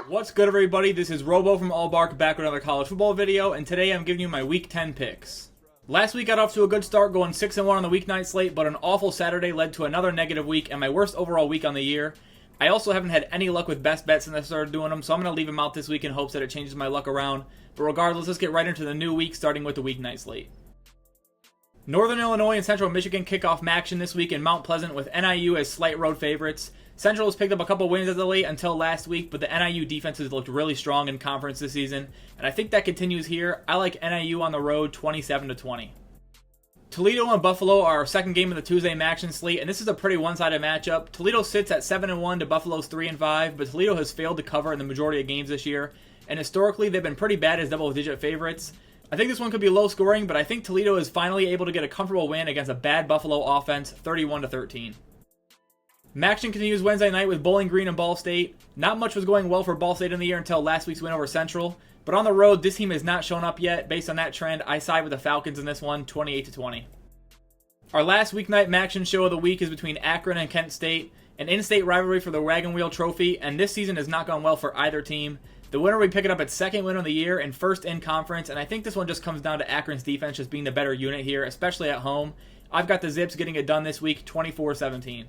What's good, everybody? This is Robo from Allbark back with another college football video, and today I'm giving you my Week 10 picks. Last week got off to a good start going 6-1 on the weeknight slate, but an awful Saturday led to another negative week and my worst overall week on the year. I also haven't had any luck with best bets since I started doing them, so I'm going to leave them out this week in hopes that it changes my luck around. But regardless, let's get right into the new week, starting with the weeknight slate. Northern Illinois and Central Michigan kick off action this week in Mount Pleasant with NIU as slight road favorites. Central has picked up a couple wins as of late until last week, but the NIU defense has looked really strong in conference this season, and I think that continues here. I like NIU on the road 27-20. Toledo and Buffalo are our second game of the Tuesday action slate, and this is a pretty one-sided matchup. Toledo sits at 7-1 to Buffalo's 3-5, but Toledo has failed to cover in the majority of games this year, and historically they've been pretty bad as double-digit favorites. I think this one could be low scoring, but I think Toledo is finally able to get a comfortable win against a bad Buffalo offense, 31-13. Action continues Wednesday night with Bowling Green and Ball State. Not much was going well for Ball State in the year until last week's win over Central, but on the road, this team has not shown up yet. Based on that trend, I side with the Falcons in this one, 28-20. Our last weeknight action show of the week is between Akron and Kent State, an in-state rivalry for the Wagon Wheel Trophy, and this season has not gone well for either team. The winner will be picking up its second win of the year and first in conference, and I think this one just comes down to Akron's defense just being the better unit here, especially at home. I've got the Zips getting it done this week, 24-17.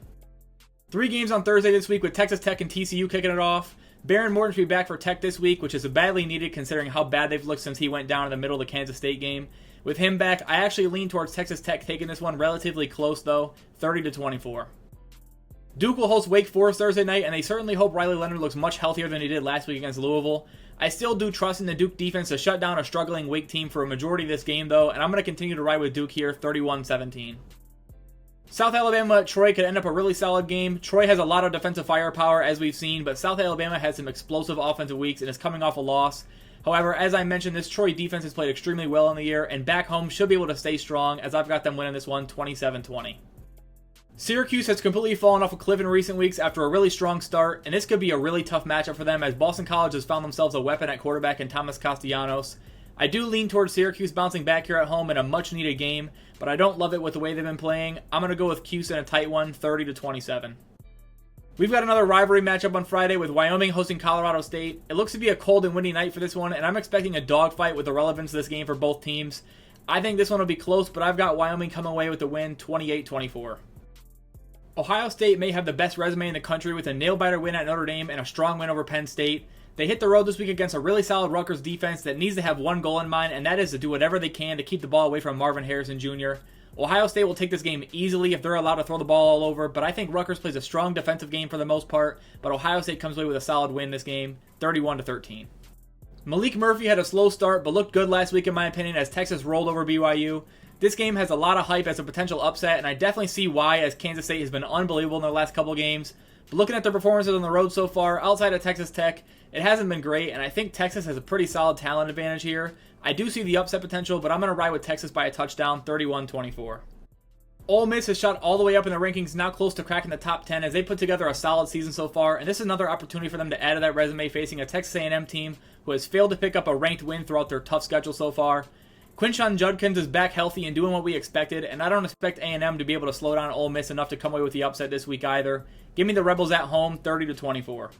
3 games on Thursday this week with Texas Tech and TCU kicking it off. Baron Morton should be back for Tech this week, which is badly needed considering how bad they've looked since he went down in the middle of the Kansas State game. With him back, I actually lean towards Texas Tech taking this one relatively close though, 30-24. Duke will host Wake Forest Thursday night, and they certainly hope Riley Leonard looks much healthier than he did last week against Louisville. I still do trust in the Duke defense to shut down a struggling Wake team for a majority of this game though, and I'm going to continue to ride with Duke here, 31-17. South Alabama at Troy could end up a really solid game. Troy has a lot of defensive firepower as we've seen, but South Alabama has some explosive offensive weeks and is coming off a loss. However, as I mentioned, this Troy defense has played extremely well in the year, and back home should be able to stay strong as I've got them winning this one 27-20. Syracuse has completely fallen off a cliff in recent weeks after a really strong start, and this could be a really tough matchup for them as Boston College has found themselves a weapon at quarterback in Thomas Castellanos. I do lean towards Syracuse bouncing back here at home in a much-needed game, but I don't love it with the way they've been playing. I'm going to go with Cuse in a tight one, 30-27. We've got another rivalry matchup on Friday with Wyoming hosting Colorado State. It looks to be a cold and windy night for this one, and I'm expecting a dogfight with the relevance of this game for both teams. I think this one will be close, but I've got Wyoming coming away with the win, 28-24. Ohio State may have the best resume in the country with a nail-biter win at Notre Dame and a strong win over Penn State. They hit the road this week against a really solid Rutgers defense that needs to have one goal in mind, and that is to do whatever they can to keep the ball away from Marvin Harrison Jr. Ohio State will take this game easily if they're allowed to throw the ball all over, but I think Rutgers plays a strong defensive game for the most part, but Ohio State comes away with a solid win this game, 31-13. Malik Murphy had a slow start, but looked good last week in my opinion as Texas rolled over BYU. This game has a lot of hype as a potential upset, and I definitely see why as Kansas State has been unbelievable in their last couple games. But looking at their performances on the road so far, outside of Texas Tech, it hasn't been great, and I think Texas has a pretty solid talent advantage here. I do see the upset potential, but I'm going to ride with Texas by a touchdown, 31-24. Ole Miss has shot all the way up in the rankings, now close to cracking the top 10 as they put together a solid season so far, and this is another opportunity for them to add to that resume facing a Texas A&M team who has failed to pick up a ranked win throughout their tough schedule so far. Quinshon Judkins is back healthy and doing what we expected, and I don't expect A&M to be able to slow down Ole Miss enough to come away with the upset this week either. Give me the Rebels at home, 30-24.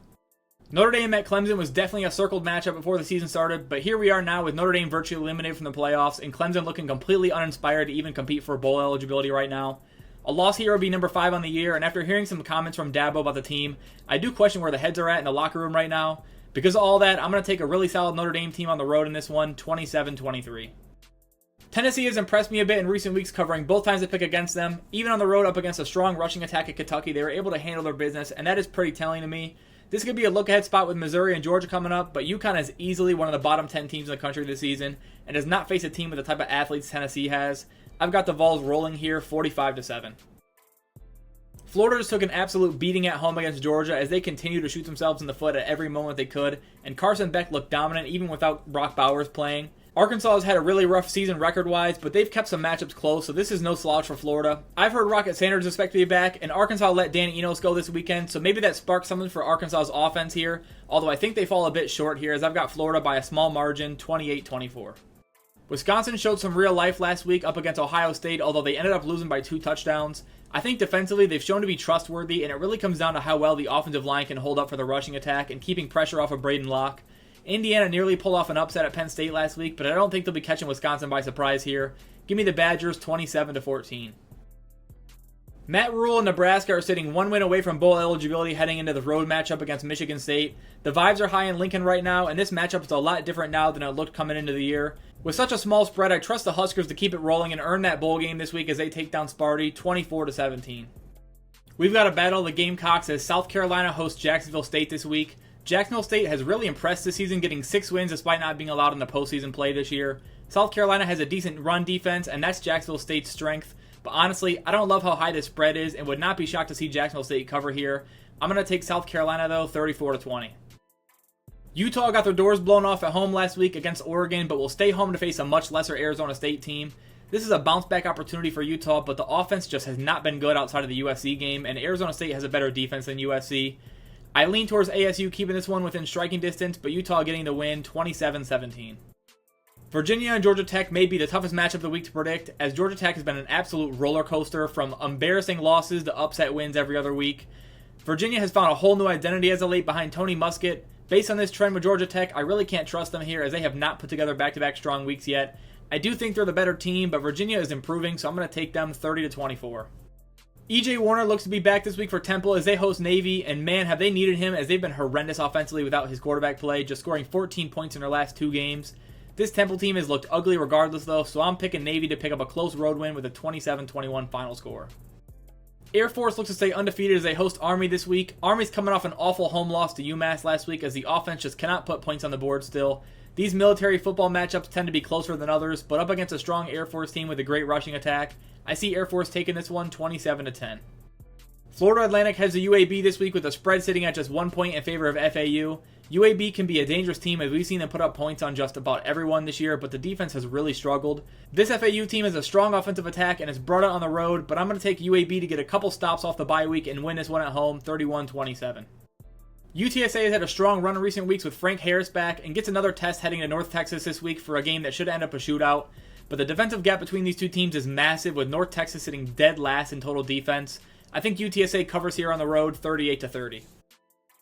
Notre Dame at Clemson was definitely a circled matchup before the season started, but here we are now with Notre Dame virtually eliminated from the playoffs and Clemson looking completely uninspired to even compete for bowl eligibility right now. A loss here would be number 5 on the year, and after hearing some comments from Dabo about the team, I do question where the heads are at in the locker room right now. Because of all that, I'm going to take a really solid Notre Dame team on the road in this one, 27-23. Tennessee has impressed me a bit in recent weeks covering both times they pick against them. Even on the road up against a strong rushing attack at Kentucky, they were able to handle their business, and that is pretty telling to me. This could be a look-ahead spot with Missouri and Georgia coming up, but UConn is easily one of the bottom 10 teams in the country this season and does not face a team with the type of athletes Tennessee has. I've got the Vols rolling here, 45-7. Florida just took an absolute beating at home against Georgia as they continue to shoot themselves in the foot at every moment they could, and Carson Beck looked dominant even without Brock Bowers playing. Arkansas has had a really rough season record-wise, but they've kept some matchups close, so this is no slouch for Florida. I've heard Rocket Sanders is expected to be back, and Arkansas let Dan Enos go this weekend, so maybe that sparks something for Arkansas's offense here, although I think they fall a bit short here as I've got Florida by a small margin, 28-24. Wisconsin showed some real life last week up against Ohio State, although they ended up losing by 2 touchdowns. I think defensively they've shown to be trustworthy, and it really comes down to how well the offensive line can hold up for the rushing attack and keeping pressure off of Braden Locke. Indiana nearly pulled off an upset at Penn State last week, but I don't think they'll be catching Wisconsin by surprise here. Give me the Badgers 27-14. Matt Rhule and Nebraska are sitting one win away from bowl eligibility heading into the road matchup against Michigan State. The vibes are high in Lincoln right now, and this matchup is a lot different now than it looked coming into the year. With such a small spread, I trust the Huskers to keep it rolling and earn that bowl game this week as they take down Sparty 24-17. We've got a battle of the Gamecocks as South Carolina hosts Jacksonville State this week. Jacksonville State has really impressed this season, getting 6 wins despite not being allowed in the postseason play this year. South Carolina has a decent run defense, and that's Jacksonville State's strength. But honestly, I don't love how high this spread is and would not be shocked to see Jacksonville State cover here. I'm going to take South Carolina, though, 34-20. Utah got their doors blown off at home last week against Oregon, but will stay home to face a much lesser Arizona State team. This is a bounce-back opportunity for Utah, but the offense just has not been good outside of the USC game, and Arizona State has a better defense than USC. I lean towards ASU keeping this one within striking distance, but Utah getting the win 27-17. Virginia and Georgia Tech may be the toughest matchup of the week to predict, as Georgia Tech has been an absolute roller coaster from embarrassing losses to upset wins every other week. Virginia has found a whole new identity as of late behind Tony Muskett. Based on this trend with Georgia Tech, I really can't trust them here as they have not put together back-to-back strong weeks yet. I do think they're the better team, but Virginia is improving, so I'm going to take them 30-24. EJ Warner looks to be back this week for Temple as they host Navy, and man, have they needed him as they've been horrendous offensively without his quarterback play, just scoring 14 points in their last 2 games. This Temple team has looked ugly regardless though, so I'm picking Navy to pick up a close road win with a 27-21 final score. Air Force looks to stay undefeated as they host Army this week. Army's coming off an awful home loss to UMass last week as the offense just cannot put points on the board still. These military football matchups tend to be closer than others, but up against a strong Air Force team with a great rushing attack, I see Air Force taking this one 27-10. Florida Atlantic heads to UAB this week with the spread sitting at just 1 point in favor of FAU. UAB can be a dangerous team as we've seen them put up points on just about everyone this year, but the defense has really struggled. This FAU team has a strong offensive attack and has brought it on the road, but I'm going to take UAB to get a couple stops off the bye week and win this one at home 31-27. UTSA has had a strong run in recent weeks with Frank Harris back and gets another test heading to North Texas this week for a game that should end up a shootout. But the defensive gap between these two teams is massive, with North Texas sitting dead last in total defense. I think UTSA covers here on the road 38-30.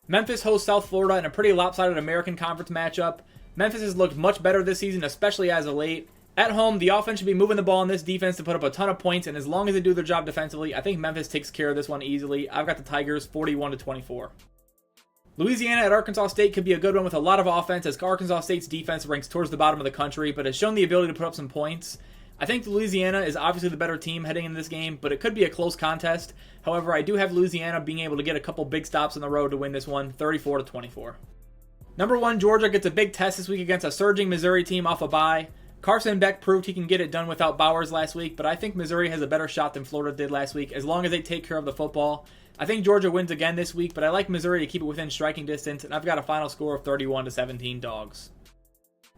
Memphis hosts South Florida in a pretty lopsided American Conference matchup. Memphis has looked much better this season, especially as of late. At home, the offense should be moving the ball in this defense to put up a ton of points, and as long as they do their job defensively, I think Memphis takes care of this one easily. I've got the Tigers 41-24. Louisiana at Arkansas State could be a good one with a lot of offense, as Arkansas State's defense ranks towards the bottom of the country, but has shown the ability to put up some points. I think Louisiana is obviously the better team heading into this game, but it could be a close contest. However, I do have Louisiana being able to get a couple big stops on the road to win this one, 34-24. Number 1, Georgia gets a big test this week against a surging Missouri team off a bye. Carson Beck proved he can get it done without Bowers last week, but I think Missouri has a better shot than Florida did last week as long as they take care of the football. I think Georgia wins again this week, but I like Missouri to keep it within striking distance, and I've got a final score of 31-17 Dogs.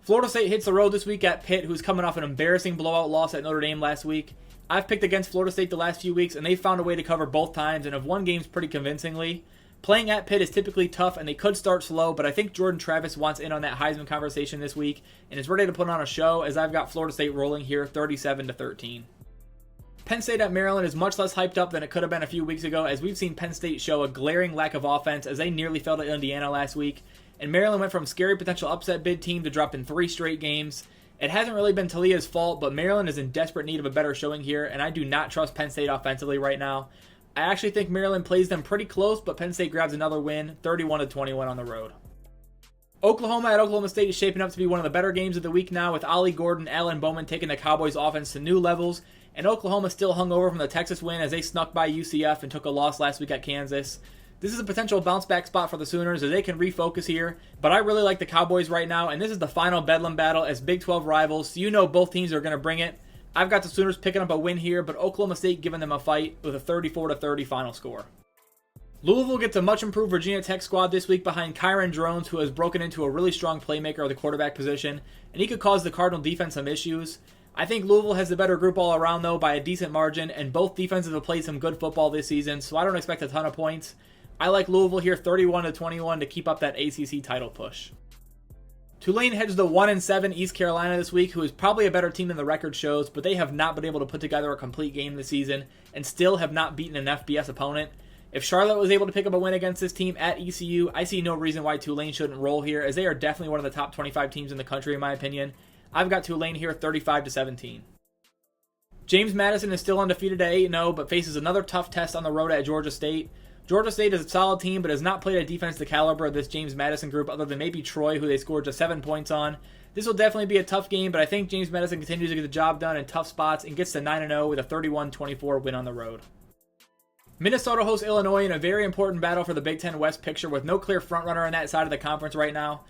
Florida State hits the road this week at Pitt, who's coming off an embarrassing blowout loss at Notre Dame last week. I've picked against Florida State the last few weeks, and they've found a way to cover both times and have won games pretty convincingly. Playing at Pitt is typically tough, and they could start slow, but I think Jordan Travis wants in on that Heisman conversation this week and is ready to put on a show, as I've got Florida State rolling here 37-13. Penn State at Maryland is much less hyped up than it could have been a few weeks ago, as we've seen Penn State show a glaring lack of offense as they nearly fell to Indiana last week, and Maryland went from scary potential upset bid team to dropping 3 straight games. It hasn't really been Talia's fault, but Maryland is in desperate need of a better showing here, and I do not trust Penn State offensively right now. I actually think Maryland plays them pretty close, but Penn State grabs another win, 31-21 on the road. Oklahoma at Oklahoma State is shaping up to be one of the better games of the week now, with Ollie Gordon and Alan Bowman taking the Cowboys offense to new levels, and Oklahoma still hung over from the Texas win as they snuck by UCF and took a loss last week at Kansas. This is a potential bounce-back spot for the Sooners as they can refocus here, but I really like the Cowboys right now, and this is the final Bedlam battle as Big 12 rivals, so you know both teams are going to bring it. I've got the Sooners picking up a win here, but Oklahoma State giving them a fight with a 34-30 final score. Louisville gets a much improved Virginia Tech squad this week behind Kyron Drones, who has broken into a really strong playmaker at the quarterback position, and he could cause the Cardinal defense some issues. I think Louisville has the better group all around though by a decent margin, and both defenses have played some good football this season, so I don't expect a ton of points. I like Louisville here 31-21 to keep up that ACC title push. Tulane heads to 1-7 East Carolina this week, who is probably a better team than the record shows, but they have not been able to put together a complete game this season and still have not beaten an FBS opponent. If Charlotte was able to pick up a win against this team at ECU, I see no reason why Tulane shouldn't roll here, as they are definitely one of the top 25 teams in the country in my opinion. I've got Tulane here 35-17. James Madison is still undefeated at 8-0, but faces another tough test on the road at Georgia State. Georgia State is a solid team, but has not played a defense the caliber of this James Madison group other than maybe Troy, who they scored just 7 points on. This will definitely be a tough game, but I think James Madison continues to get the job done in tough spots and gets to 9-0 with a 31-24 win on the road. Minnesota hosts Illinois in a very important battle for the Big Ten West picture with no clear frontrunner on that side of the conference right now.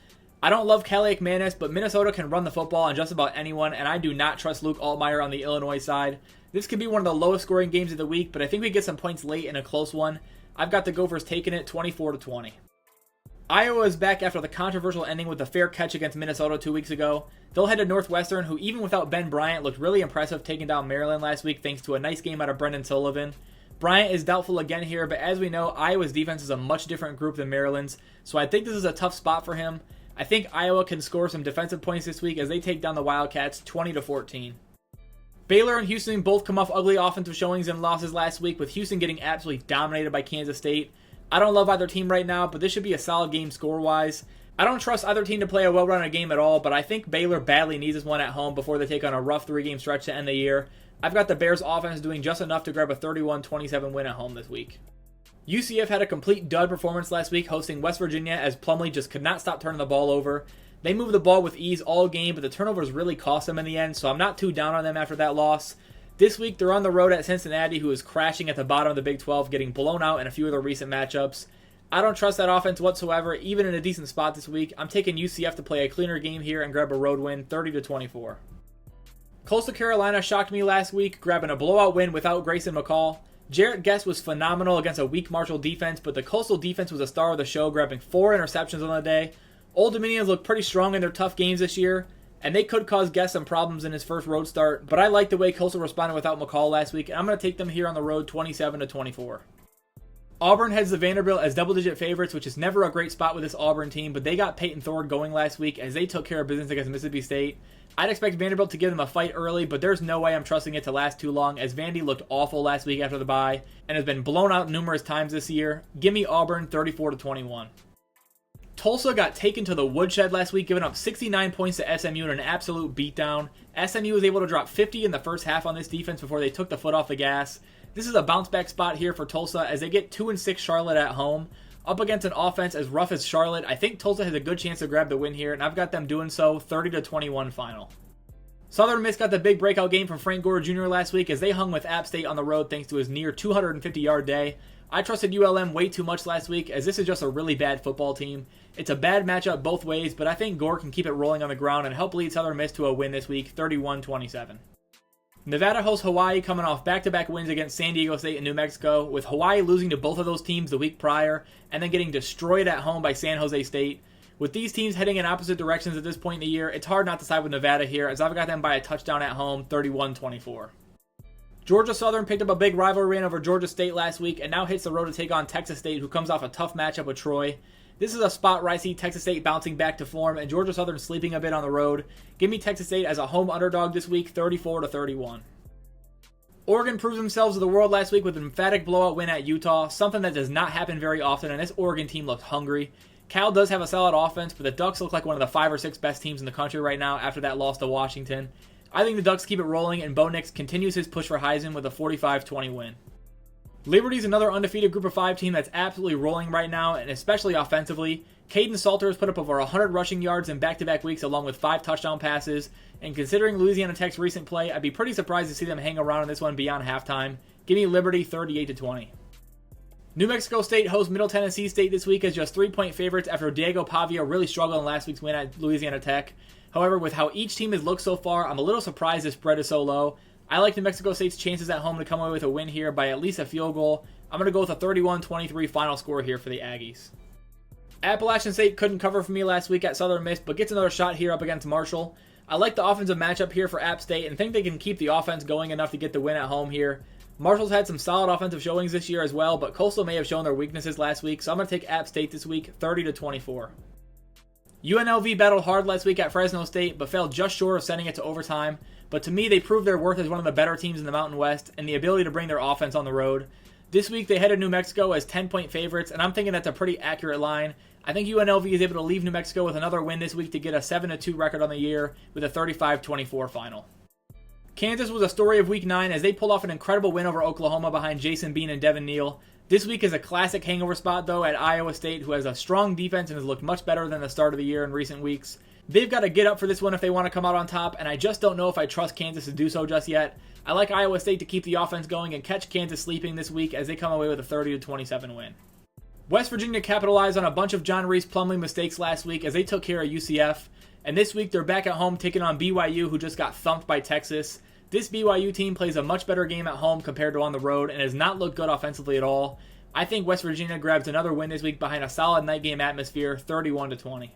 I don't love Cali McManus, but Minnesota can run the football on just about anyone, and I do not trust Luke Altmaier on the Illinois side. This could be one of the lowest scoring games of the week, but I think we get some points late in a close one. I've got the Gophers taking it 24-20. Iowa is back after the controversial ending with a fair catch against Minnesota 2 weeks ago. They'll head to Northwestern, who even without Ben Bryant looked really impressive taking down Maryland last week thanks to a nice game out of Brendan Sullivan. Bryant is doubtful again here, but as we know, Iowa's defense is a much different group than Maryland's, so I think this is a tough spot for him. I think Iowa can score some defensive points this week as they take down the Wildcats 20-14. Baylor and Houston both come off ugly offensive showings and losses last week, with Houston getting absolutely dominated by Kansas State. I don't love either team right now, but this should be a solid game score-wise. I don't trust either team to play a well-rounded game at all, but I think Baylor badly needs this one at home before they take on a rough 3-game stretch to end the year. I've got the Bears offense doing just enough to grab a 31-27 win at home this week. UCF had a complete dud performance last week hosting West Virginia as Plumlee just could not stop turning the ball over. They moved the ball with ease all game, but the turnovers really cost them in the end, so I'm not too down on them after that loss. This week, they're on the road at Cincinnati, who is crashing at the bottom of the Big 12, getting blown out in a few of their recent matchups. I don't trust that offense whatsoever, even in a decent spot this week. I'm taking UCF to play a cleaner game here and grab a road win, 30-24. Coastal Carolina shocked me last week, grabbing a blowout win without Grayson McCall. Jarrett Guest was phenomenal against a weak Marshall defense, but the Coastal defense was a star of the show, grabbing 4 interceptions on the day. Old Dominions look pretty strong in their tough games this year, and they could cause Guest some problems in his first road start, but I like the way Coastal responded without McCall last week, and I'm going to take them here on the road 27-24. Auburn heads to Vanderbilt as double-digit favorites, which is never a great spot with this Auburn team, but they got Peyton Thorne going last week as they took care of business against Mississippi State. I'd expect Vanderbilt to give them a fight early, but there's no way I'm trusting it to last too long, as Vandy looked awful last week after the bye and has been blown out numerous times this year. Give me Auburn 34-21. Tulsa got taken to the woodshed last week, giving up 69 points to SMU in an absolute beatdown. SMU was able to drop 50 in the first half on this defense before they took the foot off the gas. This is a bounce-back spot here for Tulsa as they get 2-6 Charlotte at home. Up against an offense as rough as Charlotte, I think Tulsa has a good chance to grab the win here, and I've got them doing so 30-21 final. Southern Miss got the big breakout game from Frank Gore Jr. last week as they hung with App State on the road thanks to his near 250-yard day. I trusted ULM way too much last week as this is just a really bad football team. It's a bad matchup both ways, but I think Gore can keep it rolling on the ground and help lead Southern Miss to a win this week, 31-27. Nevada hosts Hawaii coming off back-to-back wins against San Diego State and New Mexico, with Hawaii losing to both of those teams the week prior and then getting destroyed at home by San Jose State. With these teams heading in opposite directions at this point in the year, it's hard not to side with Nevada here as I've got them by a touchdown at home, 31-24. Georgia Southern picked up a big rivalry win over Georgia State last week and now hits the road to take on Texas State, who comes off a tough matchup with Troy. This is a spot where I see Texas State bouncing back to form and Georgia Southern sleeping a bit on the road. Give me Texas State as a home underdog this week, 34-31. Oregon proved themselves to the world last week with an emphatic blowout win at Utah, something that does not happen very often, and this Oregon team looked hungry. Cal does have a solid offense, but the Ducks look like one of the 5 or 6 best teams in the country right now after that loss to Washington. I think the Ducks keep it rolling, and Bo Nix continues his push for Heisman with a 45-20 win. Liberty's another undefeated Group of 5 team that's absolutely rolling right now, and especially offensively. Caden Salter has put up over 100 rushing yards in back-to-back weeks along with 5 touchdown passes, and considering Louisiana Tech's recent play, I'd be pretty surprised to see them hang around in this one beyond halftime. Give me Liberty 38-20. New Mexico State hosts Middle Tennessee State this week as just 3-point favorites after Diego Pavia really struggled in last week's win at Louisiana Tech. However, with how each team has looked so far, I'm a little surprised this spread is so low. I like New Mexico State's chances at home to come away with a win here by at least a field goal. I'm going to go with a 31-23 final score here for the Aggies. Appalachian State couldn't cover for me last week at Southern Miss, but gets another shot here up against Marshall. I like the offensive matchup here for App State and think they can keep the offense going enough to get the win at home here. Marshall's had some solid offensive showings this year as well, but Coastal may have shown their weaknesses last week, so I'm going to take App State this week, 30-24. UNLV battled hard last week at Fresno State, but fell just short of sending it to overtime. But to me, they proved their worth as one of the better teams in the Mountain West and the ability to bring their offense on the road. This week, they headed New Mexico as 10-point favorites, and I'm thinking that's a pretty accurate line. I think UNLV is able to leave New Mexico with another win this week to get a 7-2 record on the year with a 35-24 final. Kansas was a story of Week 9 as they pulled off an incredible win over Oklahoma behind Jason Bean and Devin Neal. This week is a classic hangover spot, though, at Iowa State, who has a strong defense and has looked much better than the start of the year in recent weeks. They've got to get up for this one if they want to come out on top, and I just don't know if I trust Kansas to do so just yet. I like Iowa State to keep the offense going and catch Kansas sleeping this week as they come away with a 30-27 win. West Virginia capitalized on a bunch of John Reese Plumlee mistakes last week as they took care of UCF, and this week they're back at home taking on BYU, who just got thumped by Texas. This BYU team plays a much better game at home compared to on the road and has not looked good offensively at all. I think West Virginia grabs another win this week behind a solid night game atmosphere, 31-20.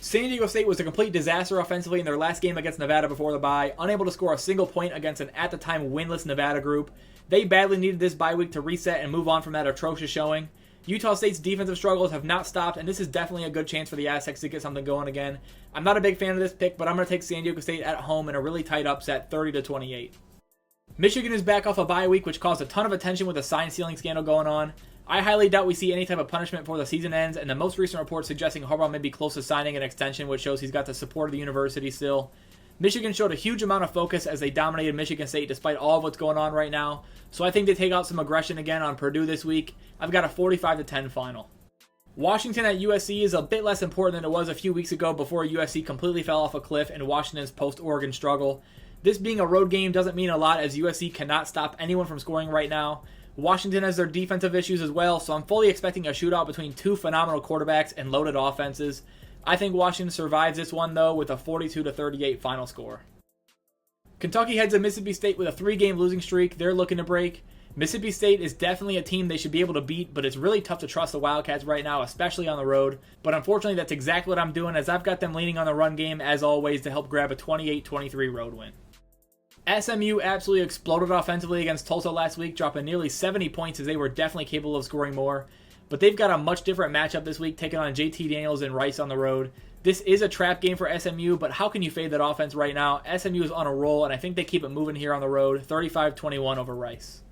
San Diego State was a complete disaster offensively in their last game against Nevada before the bye, unable to score a single point against an at-the-time winless Nevada group. They badly needed this bye week to reset and move on from that atrocious showing. Utah State's defensive struggles have not stopped, and this is definitely a good chance for the Aztecs to get something going again. I'm not a big fan of this pick, but I'm going to take San Diego State at home in a really tight upset, 30-28. Michigan is back off a bye week, which caused a ton of attention with the sign-stealing scandal going on. I highly doubt we see any type of punishment before the season ends, and the most recent report suggesting Harbaugh may be close to signing an extension, which shows he's got the support of the university still. Michigan showed a huge amount of focus as they dominated Michigan State despite all of what's going on right now, so I think they take out some aggression again on Purdue this week. I've got a 45-10 final. Washington at USC is a bit less important than it was a few weeks ago before USC completely fell off a cliff in Washington's post-Oregon struggle. This being a road game doesn't mean a lot as USC cannot stop anyone from scoring right now. Washington has their defensive issues as well, so I'm fully expecting a shootout between two phenomenal quarterbacks and loaded offenses. I think Washington survives this one, though, with a 42-38 final score. Kentucky heads to Mississippi State with a 3-game losing streak they're looking to break. Mississippi State is definitely a team they should be able to beat, but it's really tough to trust the Wildcats right now, especially on the road. But unfortunately, that's exactly what I'm doing, as I've got them leaning on the run game, as always, to help grab a 28-23 road win. SMU absolutely exploded offensively against Tulsa last week, dropping nearly 70 points as they were definitely capable of scoring more. But they've got a much different matchup this week, taking on JT Daniels and Rice on the road. This is a trap game for SMU, but how can you fade that offense right now? SMU is on a roll, and I think they keep it moving here on the road, 35-21 over Rice.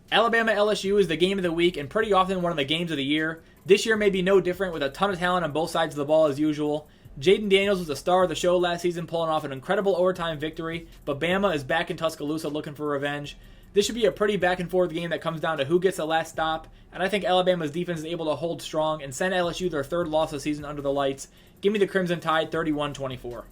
Alabama LSU is the game of the week and pretty often one of the games of the year. This year may be no different with a ton of talent on both sides of the ball as usual. Jaden Daniels was the star of the show last season, pulling off an incredible overtime victory, but Bama is back in Tuscaloosa looking for revenge. This should be a pretty back-and-forth game that comes down to who gets the last stop, and I think Alabama's defense is able to hold strong and send LSU their third loss of the season under the lights. Give me the Crimson Tide, 31-24.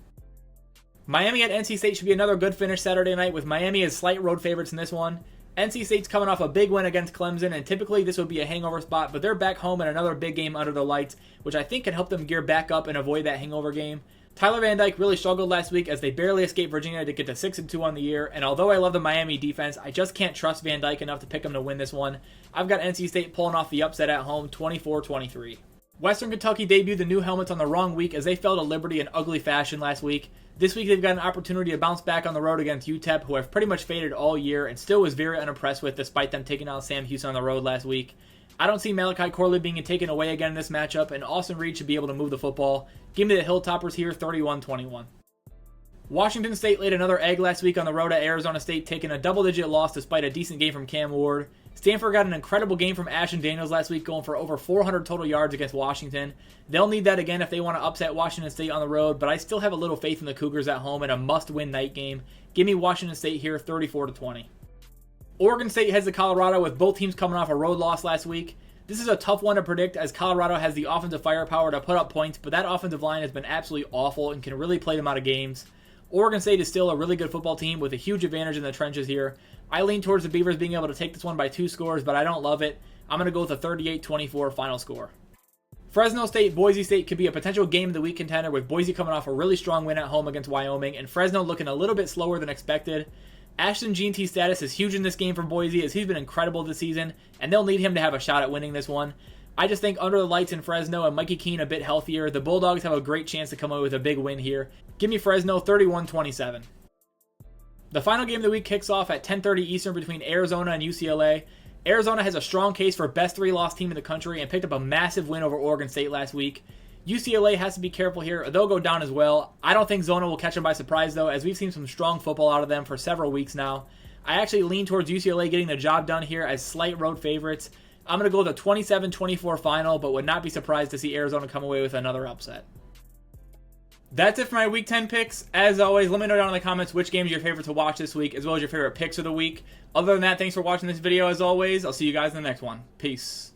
Miami at NC State should be another good finish Saturday night, with Miami as slight road favorites in this one. NC State's coming off a big win against Clemson, and typically this would be a hangover spot, but they're back home in another big game under the lights, which I think can help them gear back up and avoid that hangover game. Tyler Van Dyke really struggled last week as they barely escaped Virginia to get to 6-2 on the year, and although I love the Miami defense, I just can't trust Van Dyke enough to pick him to win this one. I've got NC State pulling off the upset at home, 24-23. Western Kentucky debuted the new helmets on the wrong week as they fell to Liberty in ugly fashion last week. This week they've got an opportunity to bounce back on the road against UTEP, who have pretty much faded all year and still was very unimpressed with despite them taking out Sam Houston on the road last week. I don't see Malachi Corley being taken away again in this matchup, and Austin Reed should be able to move the football. Give me the Hilltoppers here, 31-21. Washington State laid another egg last week on the road at Arizona State, taking a double-digit loss despite a decent game from Cam Ward. Stanford got an incredible game from Ashton Daniels last week, going for over 400 total yards against Washington. They'll need that again if they want to upset Washington State on the road, but I still have a little faith in the Cougars at home in a must-win night game. Give me Washington State here, 34-20. Oregon State heads to Colorado with both teams coming off a road loss last week. This is a tough one to predict as Colorado has the offensive firepower to put up points, but that offensive line has been absolutely awful and can really play them out of games. Oregon State is still a really good football team with a huge advantage in the trenches here. I lean towards the Beavers being able to take this one by 2 scores, but I don't love it. I'm going to go with a 38-24 final score. Fresno State, Boise State could be a potential game of the week contender, with Boise coming off a really strong win at home against Wyoming and Fresno looking a little bit slower than expected. Ashton Jeanty's status is huge in this game for Boise as he's been incredible this season, and they'll need him to have a shot at winning this one. I just think under the lights in Fresno and Mikey Keene a bit healthier, the Bulldogs have a great chance to come away with a big win here. Give me Fresno 31-27. The final game of the week kicks off at 10:30 Eastern between Arizona and UCLA. Arizona has a strong case for best 3-loss team in the country and picked up a massive win over Oregon State last week. UCLA has to be careful here. They'll go down as well. I don't think Zona will catch them by surprise, though, as we've seen some strong football out of them for several weeks now. I actually lean towards UCLA getting the job done here as slight road favorites. I'm going to go with a 27-24 final, but would not be surprised to see Arizona come away with another upset. That's it for my Week 10 picks. As always, let me know down in the comments which games are your favorite to watch this week, as well as your favorite picks of the week. Other than that, thanks for watching this video as always. I'll see you guys in the next one. Peace.